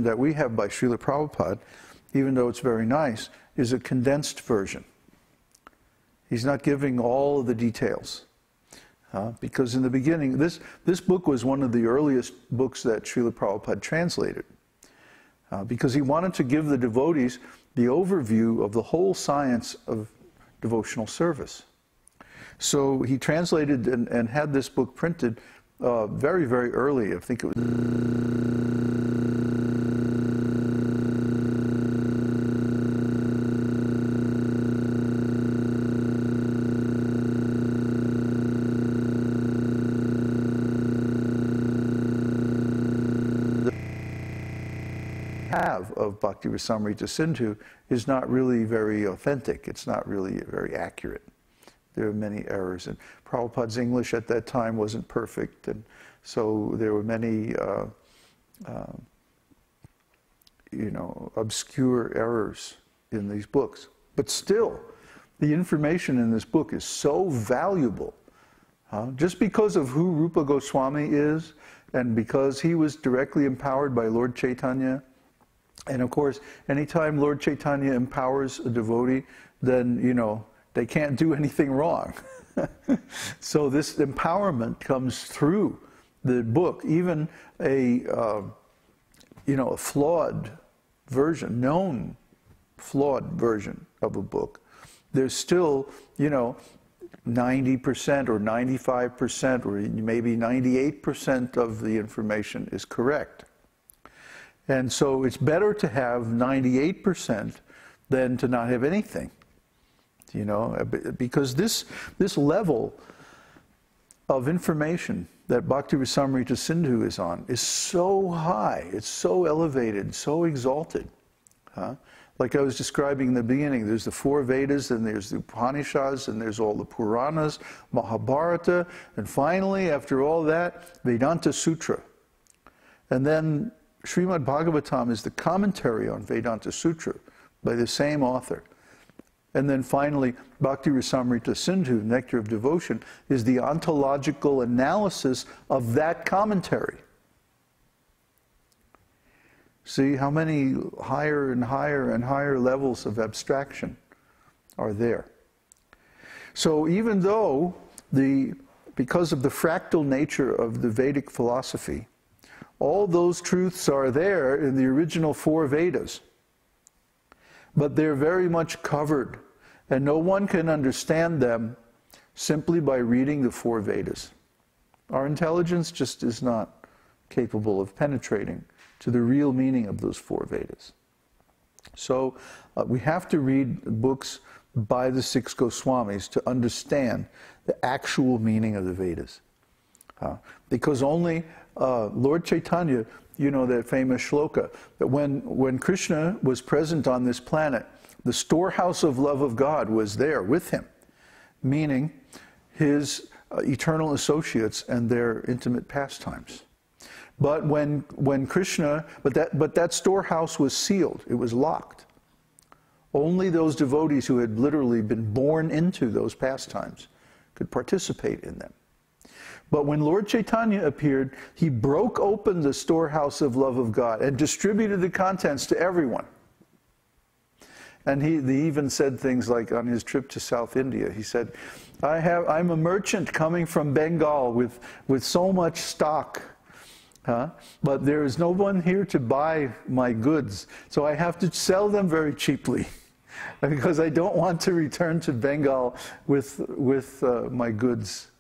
that we have by Srila Prabhupada, even though it's very nice, is a condensed version. He's not giving all of the details. Because in the beginning, this book was one of the earliest books that Srila Prabhupada translated. Because he wanted to give the devotees the overview of the whole science of devotional service. So he translated and had this book printed very, very early. I think it was... of Bhakti Rasamrita Sindhu is not really very authentic. It's not really very accurate. There are many errors, and Prabhupada's English at that time wasn't perfect, and so there were many obscure errors in these books. But still, the information in this book is so valuable. Just because of who Rupa Goswami is, and because he was directly empowered by Lord Chaitanya. And of course, anytime Lord Chaitanya empowers a devotee, then, they can't do anything wrong. So this empowerment comes through the book. Even a flawed version, known flawed version of a book, there's still, 90% or 95% or maybe 98% of the information is correct. And so it's better to have 98% than to not have anything, because this level of information that Bhakti Rasamrita Sindhu is on is so high, it's so elevated, so exalted. Like I was describing in the beginning, there's the 4 Vedas, and there's the Upanishads, and there's all the Puranas, Mahabharata, and finally, after all that, Vedanta Sutra. And then Śrīmad-Bhāgavatam is the commentary on Vedanta Sutra by the same author. And then finally, Bhakti Rasamrita Sindhu, Nectar of Devotion, is the ontological analysis of that commentary. See how many higher and higher and higher levels of abstraction are there. So even though because of the fractal nature of the Vedic philosophy, all those truths are there in the original 4 Vedas, but they're very much covered, and no one can understand them simply by reading the 4 Vedas. Our intelligence just is not capable of penetrating to the real meaning of those 4 Vedas. So we have to read books by the 6 Goswamis to understand the actual meaning of the Vedas. Because only Lord Chaitanya, that famous shloka, that when Krishna was present on this planet, the storehouse of love of God was there with him, meaning his eternal associates and their intimate pastimes. But when Krishna, but that storehouse was sealed, it was locked. Only those devotees who had literally been born into those pastimes could participate in them. But when Lord Chaitanya appeared, he broke open the storehouse of love of God and distributed the contents to everyone. And he even said things like on his trip to South India, he said, I'm a merchant coming from Bengal with so much stock, but there is no one here to buy my goods, so I have to sell them very cheaply because I don't want to return to Bengal with my goods.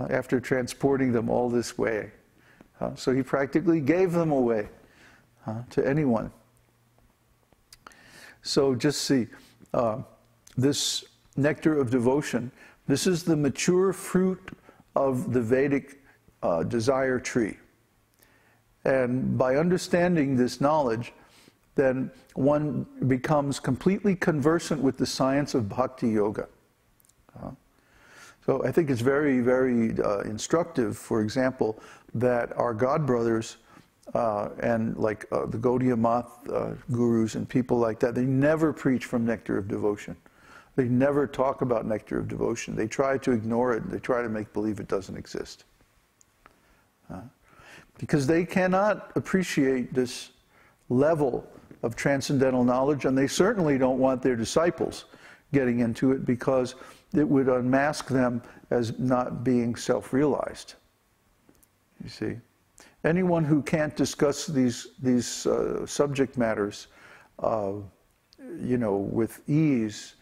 After transporting them all this way. So he practically gave them away to anyone. So just see, this nectar of devotion, this is the mature fruit of the Vedic desire tree. And by understanding this knowledge, then one becomes completely conversant with the science of bhakti yoga. So I think it's very, very instructive, for example, that our God brothers and like the Gaudiya Math gurus and people like that, they never preach from Nectar of Devotion. They never talk about Nectar of Devotion. They try to ignore it. They try to make believe it doesn't exist. Because they cannot appreciate this level of transcendental knowledge, and they certainly don't want their disciples getting into it because it would unmask them as not being self-realized. You see, anyone who can't discuss these subject matters, you know, with ease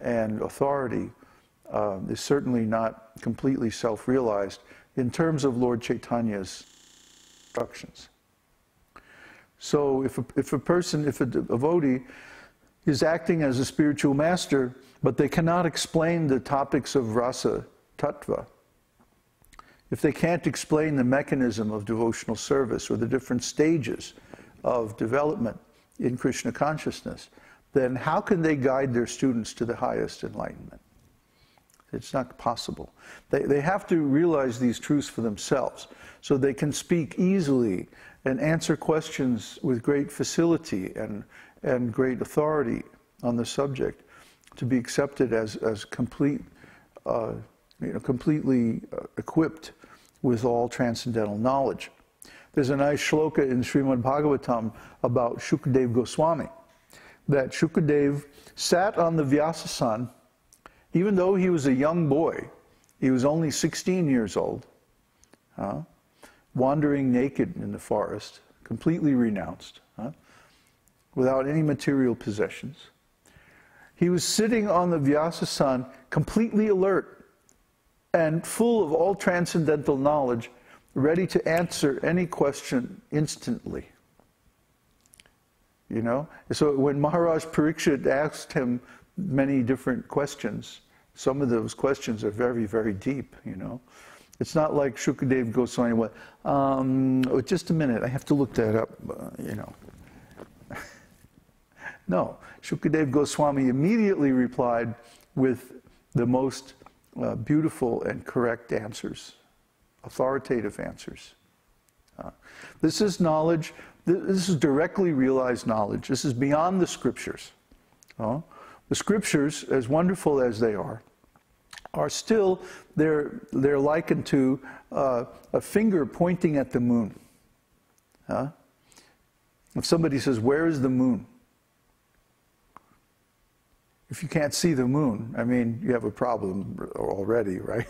and authority, is certainly not completely self-realized in terms of Lord Chaitanya's instructions. So if a devotee is acting as a spiritual master, but they cannot explain the topics of rasa tattva, if they can't explain the mechanism of devotional service or the different stages of development in Krishna consciousness, then how can they guide their students to the highest enlightenment? It's not possible. They have to realize these truths for themselves so they can speak easily and answer questions with great facility and great authority on the subject to be accepted as complete, completely equipped with all transcendental knowledge. There's a nice shloka in Śrīmad-Bhāgavatam about Shukadeva Goswami, that Shukadeva sat on the Vyasasan, even though he was a young boy. He was only 16 years old, wandering naked in the forest, completely renounced, without any material possessions. He was sitting on the Vyasasan, completely alert and full of all transcendental knowledge, ready to answer any question instantly. You know? So when Maharaj Parikshit asked him many different questions, some of those questions are very, very deep, you know. It's not like Shukadeva Goswami went, just a minute, I have to look that up, you know. No, Shukadeva Goswami immediately replied with the most beautiful and correct answers, authoritative answers. This is knowledge, this is directly realized knowledge. This is beyond the scriptures. The scriptures, as wonderful as they are still, they're likened to a finger pointing at the moon. If somebody says, "Where is the moon?" If you can't see the moon, I mean, you have a problem already, right?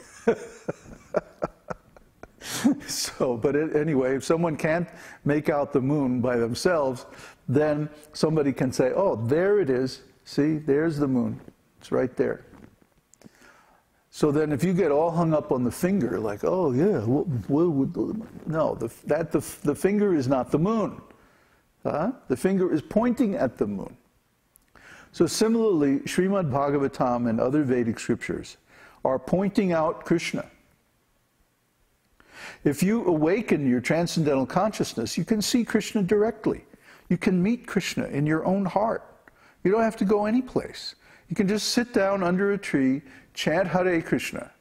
But anyway, if someone can't make out the moon by themselves, then somebody can say, "Oh, there it is. See, there's the moon. It's right there." So then if you get all hung up on the finger, like, "Oh, yeah, no, the finger is not the moon. The finger is pointing at the moon." So similarly, Śrīmad-Bhāgavatam and other Vedic scriptures are pointing out Krishna. If you awaken your transcendental consciousness, you can see Krishna directly. You can meet Krishna in your own heart. You don't have to go anyplace. You can just sit down under a tree, chant Hare Krishna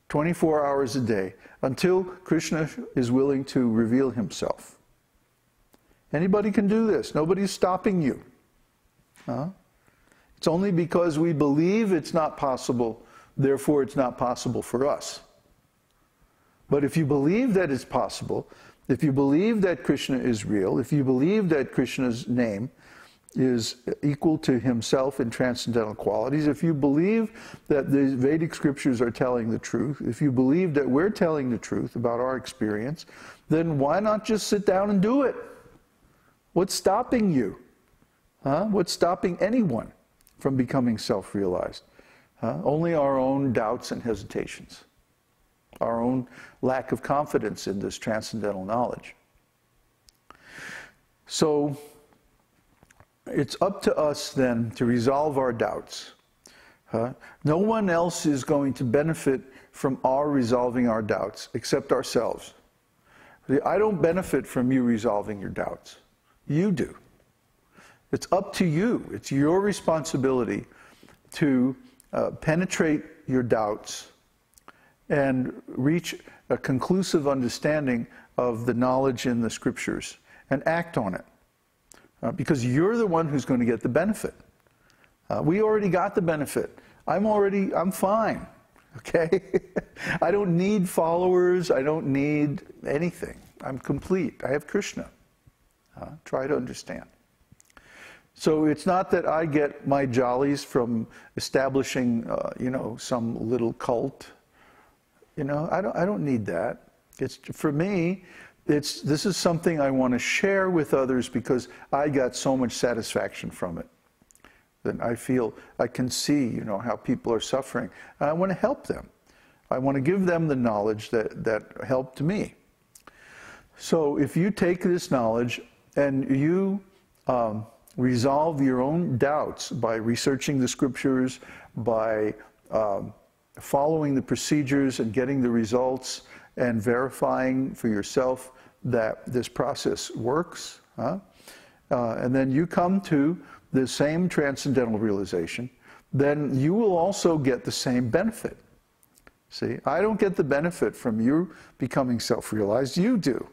24 hours a day until Krishna is willing to reveal himself. Anybody can do this. Nobody's stopping you. It's only because we believe it's not possible, therefore it's not possible for us. But if you believe that it's possible, if you believe that Krishna is real, if you believe that Krishna's name is equal to himself in transcendental qualities, if you believe that the Vedic scriptures are telling the truth, if you believe that we're telling the truth about our experience, then why not just sit down and do it? What's stopping you? What's stopping anyone from becoming self-realized? Only our own doubts and hesitations, our own lack of confidence in this transcendental knowledge. So it's up to us then to resolve our doubts. No one else is going to benefit from our resolving our doubts except ourselves. I don't benefit from you resolving your doubts. You do. It's up to you. It's your responsibility to penetrate your doubts and reach a conclusive understanding of the knowledge in the scriptures and act on it. Because you're the one who's going to get the benefit. We already got the benefit. I'm fine. Okay? I don't need followers. I don't need anything. I'm complete. I have Krishna. Try to understand. So it's not that I get my jollies from establishing, some little cult. I don't need that. For me, this is something I want to share with others because I got so much satisfaction from it. Then I can see, how people are suffering. And I want to help them. I want to give them the knowledge that helped me. So if you take this knowledge and you resolve your own doubts by researching the scriptures, by following the procedures and getting the results and verifying for yourself that this process works, and then you come to the same transcendental realization, then you will also get the same benefit. See, I don't get the benefit from you becoming self-realized, you do.